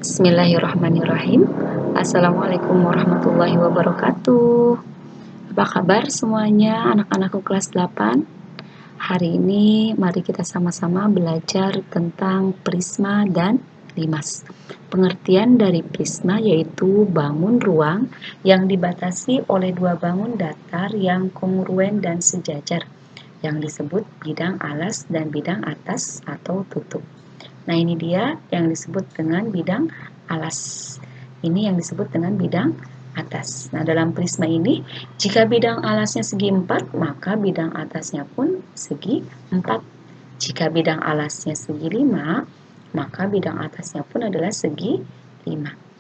Bismillahirrahmanirrahim. Assalamualaikum warahmatullahi wabarakatuh. Apa kabar semuanya anak-anakku kelas 8? Hari ini mari kita sama-sama belajar tentang prisma dan limas. Pengertian dari prisma yaitu bangun ruang yang dibatasi oleh dua bangun datar yang kongruen dan sejajar, yang disebut bidang alas dan bidang atas atau tutup. Nah, ini dia yang disebut dengan bidang alas. Ini yang disebut dengan bidang atas. Nah, dalam prisma ini, jika bidang alasnya segi 4, maka bidang atasnya pun segi 4. Jika bidang alasnya segi 5, maka bidang atasnya pun adalah segi 5.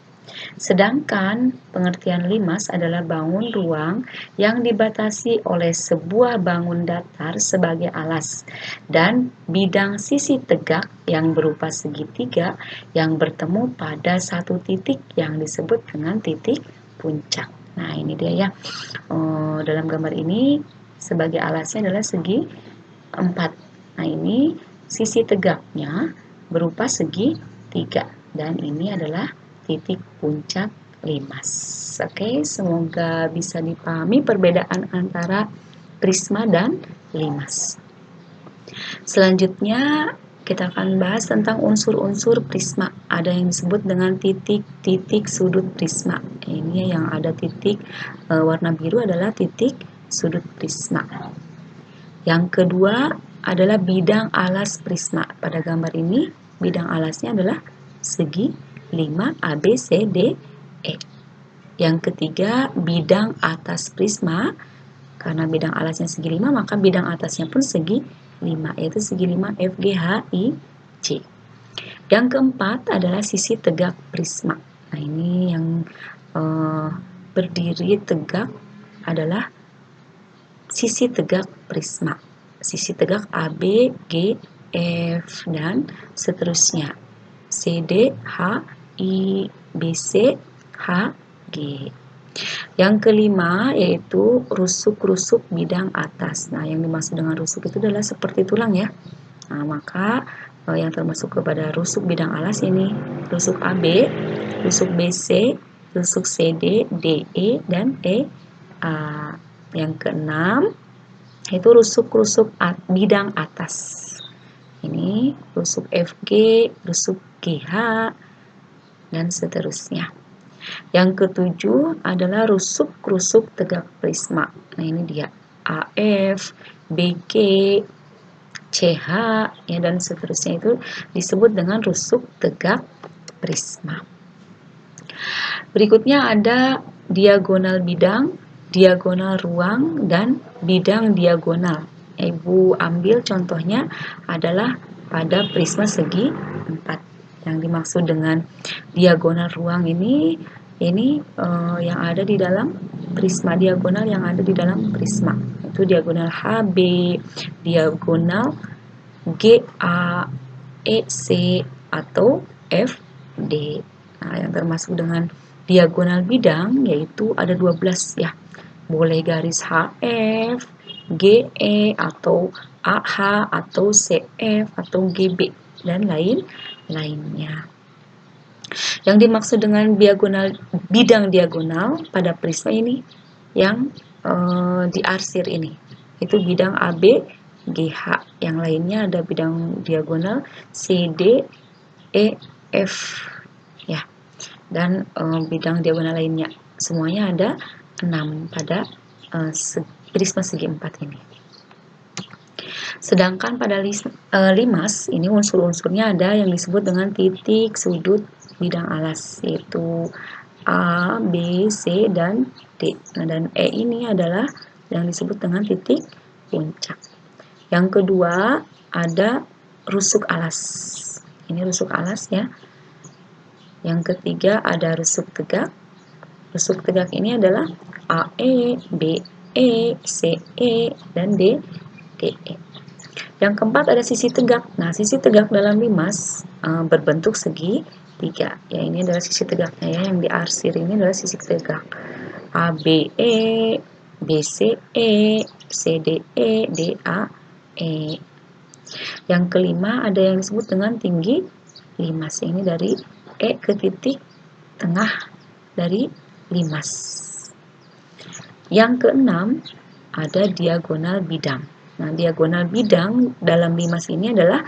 Sedangkan pengertian limas adalah bangun ruang yang dibatasi oleh sebuah bangun datar sebagai alas dan bidang sisi tegak yang berupa segitiga yang bertemu pada satu titik yang disebut dengan titik puncak. Nah, ini dia ya. Dalam gambar ini sebagai alasnya adalah segi 4. Nah, ini sisi tegaknya berupa segi 3 dan ini adalah titik puncak limas. Oke, semoga bisa dipahami perbedaan antara prisma dan limas. Selanjutnya kita akan bahas tentang unsur-unsur prisma. Ada yang disebut dengan titik-titik sudut prisma. Ini yang ada titik warna biru adalah titik sudut prisma. Yang kedua adalah bidang alas prisma. Pada gambar ini bidang alasnya adalah segi 5 A, B, C, D, E. Yang ketiga bidang atas prisma. Karena bidang alasnya segi 5, maka bidang atasnya pun segi 5, yaitu segi 5 F, G, H, I, C. Yang keempat adalah sisi tegak prisma. Nah, ini yang berdiri tegak adalah sisi tegak prisma. Sisi tegak A, B, G, F, dan seterusnya. C, D, H, I, B, C, H, G. Yang kelima yaitu rusuk-rusuk bidang atas. Nah, yang dimaksud dengan rusuk itu adalah seperti tulang ya. Nah, maka yang termasuk kepada rusuk bidang alas ini rusuk AB, rusuk BC, rusuk CD, DE, dan EA. Yang keenam itu rusuk-rusuk bidang atas. Ini rusuk FG, rusuk GH, dan seterusnya. Yang ketujuh adalah rusuk-rusuk tegak prisma. Nah, ini dia AF, BG, CH, ya, dan seterusnya itu disebut dengan rusuk tegak prisma. Berikutnya ada diagonal bidang, diagonal ruang, dan bidang diagonal. Ibu ambil contohnya adalah pada prisma segi 4. Yang dimaksud dengan diagonal ruang ini yang ada di dalam prisma, diagonal yang ada di dalam prisma. Itu diagonal HB, diagonal GA, EC, atau FD. Nah, yang termasuk dengan diagonal bidang yaitu ada 12 ya. Boleh garis HF, GE, atau AH, atau CF, atau GB, dan lainnya. Yang dimaksud dengan diagonal bidang diagonal pada prisma ini yang diarsir ini itu bidang AB, GH. Yang lainnya ada bidang diagonal CD, EF ya. Dan bidang diagonal lainnya semuanya ada 6 pada prisma segi 4 ini. Sedangkan pada limas ini unsur-unsurnya ada yang disebut dengan titik sudut bidang alas, yaitu A, B, C, dan D. Nah, dan E ini adalah yang disebut dengan titik puncak. Yang kedua ada rusuk alas. Ini rusuk alas ya. Yang ketiga ada rusuk tegak. Rusuk tegak ini adalah AE, BE, CE, dan DE. Yang keempat ada sisi tegak. Nah, sisi tegak dalam limas berbentuk segi 3. Ya, ini adalah sisi tegaknya ya, yang diarsir ini adalah sisi tegak. ABE, BCE, CDE, DAE. Yang kelima ada yang disebut dengan tinggi limas. Ini dari E ke titik tengah dari limas. Yang keenam, ada diagonal bidang. Nah, diagonal bidang dalam limas ini adalah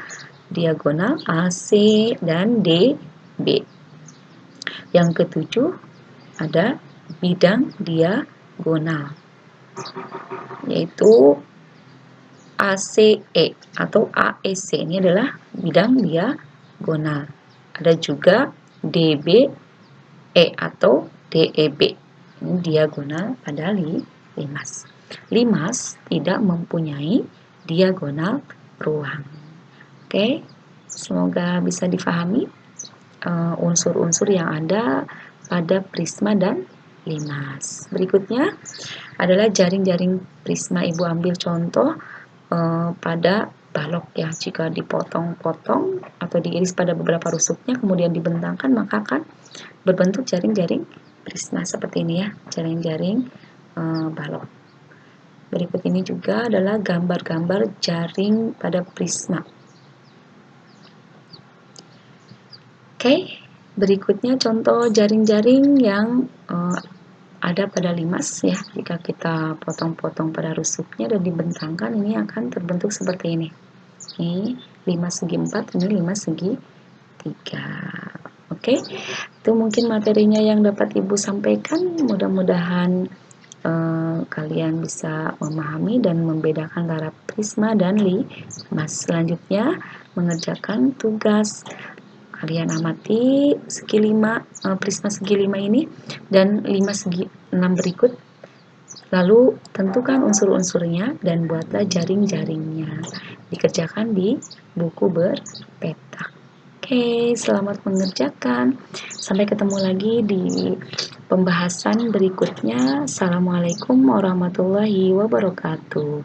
diagonal AC dan DB. Yang ketujuh, ada bidang diagonal, yaitu ACE atau AEC. Ini adalah bidang diagonal. Ada juga DBE atau DEB. Ini diagonal pada limas. Limas tidak mempunyai diagonal ruang. Oke, semoga bisa difahami unsur-unsur yang ada pada prisma dan limas. Berikutnya adalah jaring-jaring prisma. Ibu ambil contoh pada balok ya. Jika dipotong-potong atau diiris pada beberapa rusuknya kemudian dibentangkan, maka akan berbentuk jaring-jaring prisma seperti ini ya, jaring-jaring balok. Berikut ini juga adalah gambar-gambar jaring pada prisma. Oke, berikutnya contoh jaring-jaring yang ada pada limas ya. Jika kita potong-potong pada rusuknya dan dibentangkan, ini akan terbentuk seperti ini. Ini limas segi 4, ini limas segi 3. Oke, itu mungkin materinya yang dapat Ibu sampaikan. Mudah-mudahan kalian bisa memahami dan membedakan antara prisma dan limas. Selanjutnya, mengerjakan tugas. Kalian amati segi 5, prisma segi 5 ini dan limas segi 6 berikut. Lalu tentukan unsur-unsurnya dan buatlah jaring-jaringnya. Dikerjakan di buku berpetak. Oke, selamat mengerjakan. Sampai ketemu lagi di pembahasan berikutnya. Assalamualaikum warahmatullahi wabarakatuh.